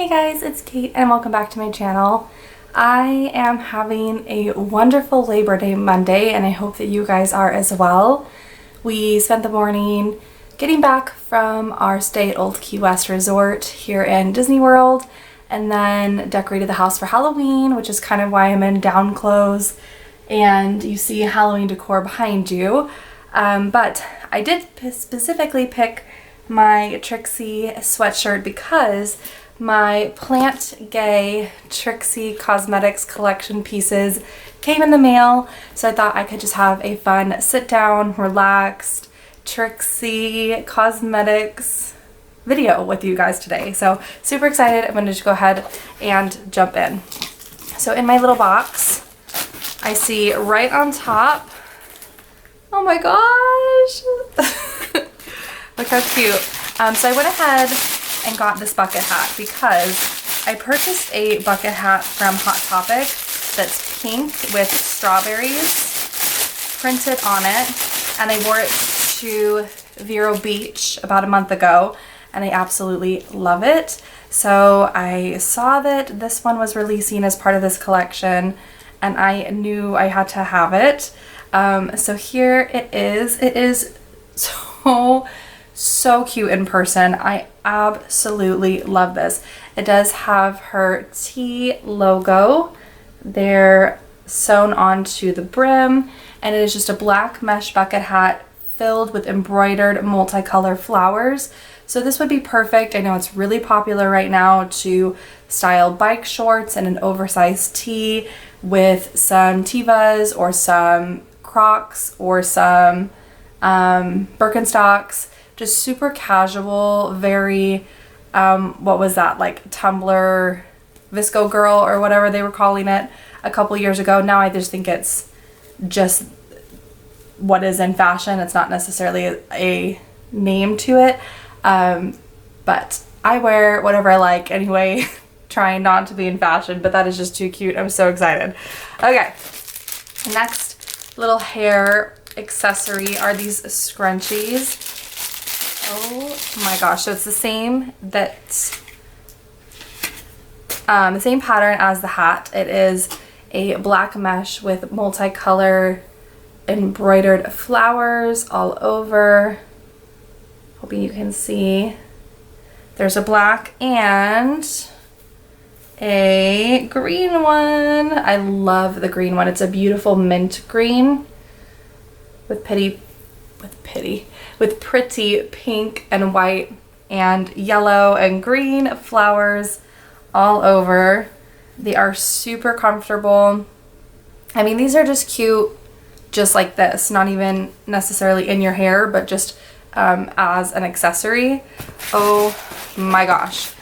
Hey guys, it's Kate and welcome back to my channel. I am having a wonderful Labor Day Monday and I hope that you guys are as well. We spent the morning getting back from our stay at Old Key West Resort here in Disney World and then decorated the house for Halloween, which is kind of why I'm in down clothes and you see Halloween decor behind you. But I did specifically pick my Trixie sweatshirt because my Plant Gay Trixie Cosmetics collection pieces came in the mail, so I thought I could just have a fun sit down, relaxed Trixie Cosmetics video with you guys today. So super excited. I'm going to just go ahead and jump in. So in my little box, I see right on top, oh my gosh, look how cute. So I went ahead and got this bucket hat because I purchased a bucket hat from Hot Topic that's pink with strawberries printed on it, and I wore it to Vero Beach about a month ago and I absolutely love it. So I saw that this one was releasing as part of this collection and I knew I had to have it. So here it is. It is so cute in person. I absolutely love this. It does have her T logo there sewn onto the brim, and it is just a black mesh bucket hat filled with embroidered multicolor flowers. So this would be perfect. I know it's really popular right now to style bike shorts and an oversized tee with some Tevas or some Crocs or some Birkenstocks. Just super casual, very, what was that, like Tumblr Visco Girl or whatever they were calling it a couple years ago. Now I just think it's just what is in fashion. It's not necessarily a name to it, but I wear whatever I like anyway, trying not to be in fashion, but that is just too cute. I'm so excited. Okay, next little hair accessory are these scrunchies. Oh my gosh, so it's the same the same pattern as the hat. It is a black mesh with multicolor embroidered flowers all over. Hoping you can see. There's a black and a green one. I love the green one. It's a beautiful mint green with pretty pink and white and yellow and green flowers all over. They are super comfortable. I mean, these are just cute just like this, not even necessarily in your hair, but just as an accessory. Oh my gosh.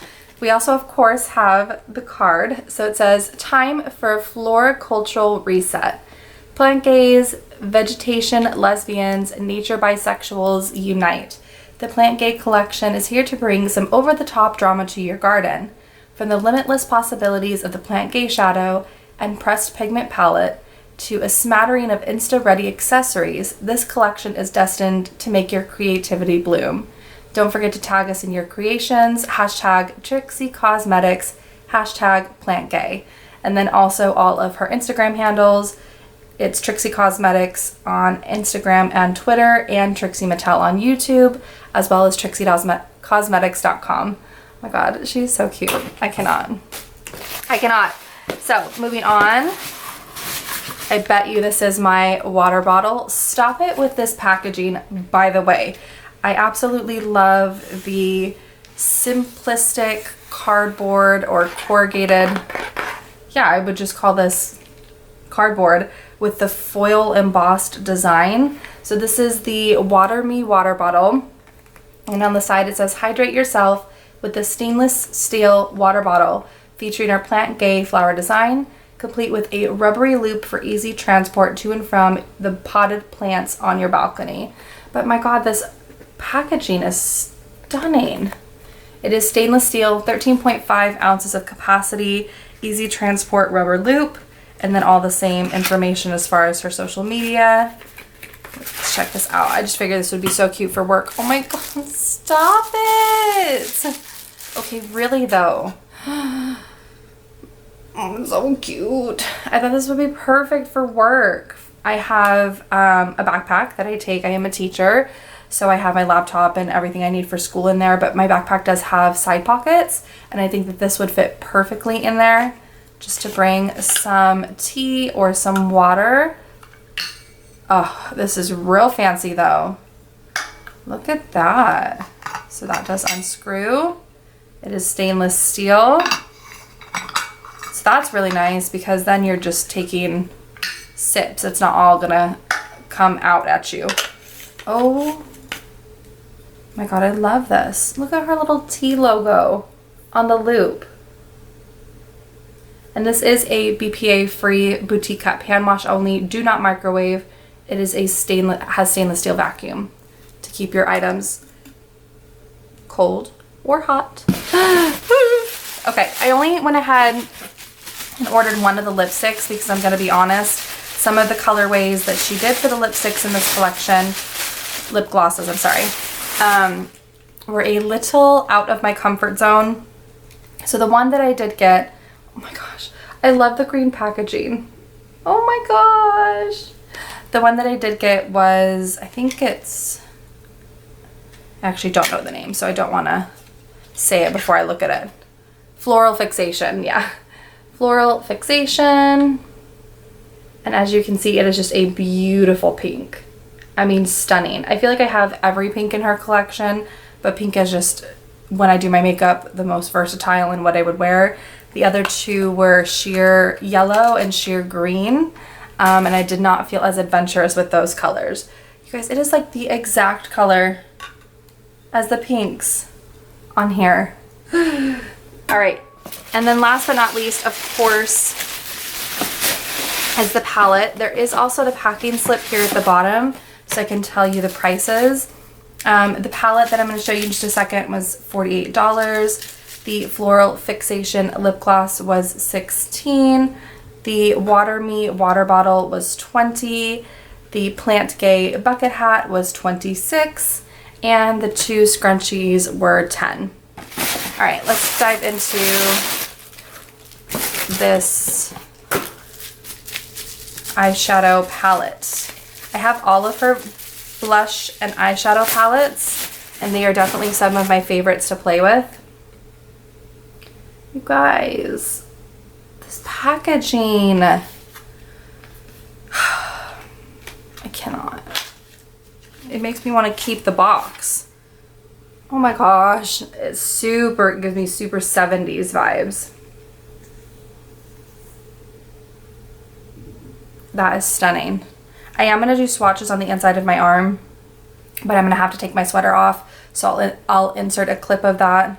We also, of course, have the card. So it says, time for floricultural reset. Plant gays, vegetation lesbians, nature bisexuals unite. The Plant Gay collection is here to bring some over-the-top drama to your garden. From the limitless possibilities of the Plant Gay shadow and pressed pigment palette to a smattering of Insta-ready accessories, this collection is destined to make your creativity bloom. Don't forget to tag us in your creations, hashtag Trixie Cosmetics, hashtag Plant Gay. And then also all of her Instagram handles. It's Trixie Cosmetics on Instagram and Twitter, and Trixie Mattel on YouTube, as well as TrixieCosmetics.com. Oh my god, she's so cute. I cannot. So, moving on. I bet you this is my water bottle. Stop it with this packaging, by the way. I absolutely love the simplistic cardboard or corrugated, yeah, I would just call this cardboard, with the foil embossed design. So this is the Water Me water bottle, and on the side it says hydrate yourself with the stainless steel water bottle featuring our Plant Gay flower design, complete with a rubbery loop for easy transport to and from the potted plants on your balcony. But my god, this packaging is stunning. It is stainless steel, 13.5 ounces of capacity, easy transport rubber loop, and then all the same information as far as her social media. Let's check this out. I just figured this would be so cute for work. Oh my god, stop it! Okay, really though. Oh, so cute. I thought this would be perfect for work. I have a backpack that I take. I am a teacher, so I have my laptop and everything I need for school in there, but my backpack does have side pockets, and I think that this would fit perfectly in there, just to bring some tea or some water. Oh, this is real fancy though. Look at that. So that does unscrew. It is stainless steel. So that's really nice because then you're just taking sips. It's not all gonna come out at you. Oh my God, I love this. Look at her little T logo on the loop. And this is a BPA free boutique cut pan wash only. Do not microwave. It is a has stainless steel vacuum to keep your items cold or hot. Okay, I only went ahead and ordered one of the lipsticks because I'm gonna be honest, some of the colorways that she did for the lipsticks in this collection, lip glosses, I'm sorry, were a little out of my comfort zone. So the one that I did get, oh my gosh, I love the green packaging. Oh my gosh. The one that I did get was, I think it's, I actually don't know the name, so I don't want to say it before I look at it. Floral Fixation, yeah. Floral Fixation. And as you can see, it is just a beautiful pink. I mean, stunning. I feel like I have every pink in her collection, but pink is just, when I do my makeup, the most versatile in what I would wear. The other two were sheer yellow and sheer green, and I did not feel as adventurous with those colors. You guys, it is like the exact color as the pinks on here. All right, and then last but not least, of course, is the palette. There is also the packing slip here at the bottom, so I can tell you the prices. The palette that I'm going to show you in just a second was $48. The Floral Fixation lip gloss was $16. The Water Me water bottle was $20. The Plant Gay bucket hat was $26. And the two scrunchies were $10. All right, let's dive into this eyeshadow palette. I have all of her blush and eyeshadow palettes, and they are definitely some of my favorites to play with. You guys, this packaging, I cannot. It makes me want to keep the box. Oh my gosh, it's super, it gives me super 70s vibes. That is stunning. I am going to do swatches on the inside of my arm, but I'm going to have to take my sweater off, so I'll insert a clip of that.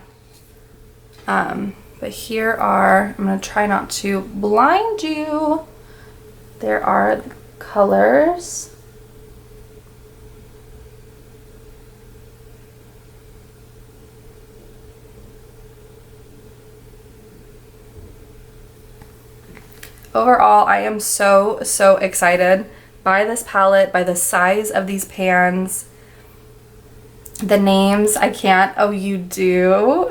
But here are, I'm going to try not to blind you. There are the colors. Overall, I am so excited by this palette, by the size of these pans. The names, I can't. Oh, you do?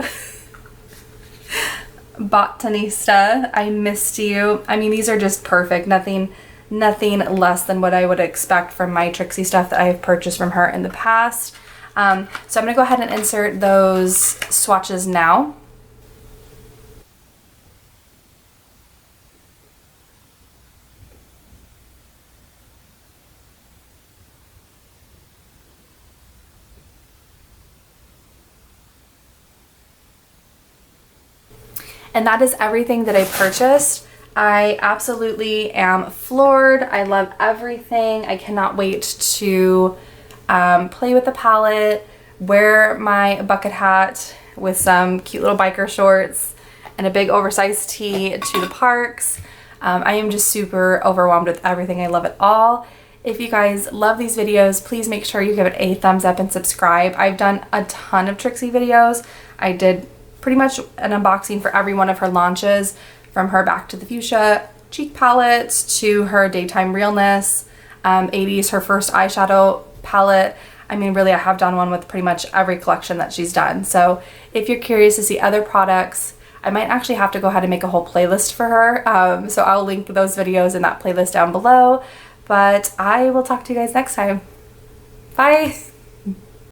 Botanista, I missed you. I mean, these are just perfect. Nothing less than what I would expect from my Trixie stuff that I have purchased from her in the past. So I'm going to go ahead and insert those swatches now. And that is everything that I purchased. I absolutely am floored. I love everything. I cannot wait to play with the palette, wear my bucket hat with some cute little biker shorts and a big oversized tee to the parks. I am just super overwhelmed with everything. I love it all. If you guys love these videos, please make sure you give it a thumbs up and subscribe. I've done a ton of Trixie videos. I did pretty much an unboxing for every one of her launches, from her Back to the Fuchsia cheek palettes to her Daytime Realness, 80s, her first eyeshadow palette. I mean, really, I have done one with pretty much every collection that she's done. So if you're curious to see other products, I might actually have to go ahead and make a whole playlist for her. So I'll link those videos in that playlist down below. But I will talk to you guys next time. Bye!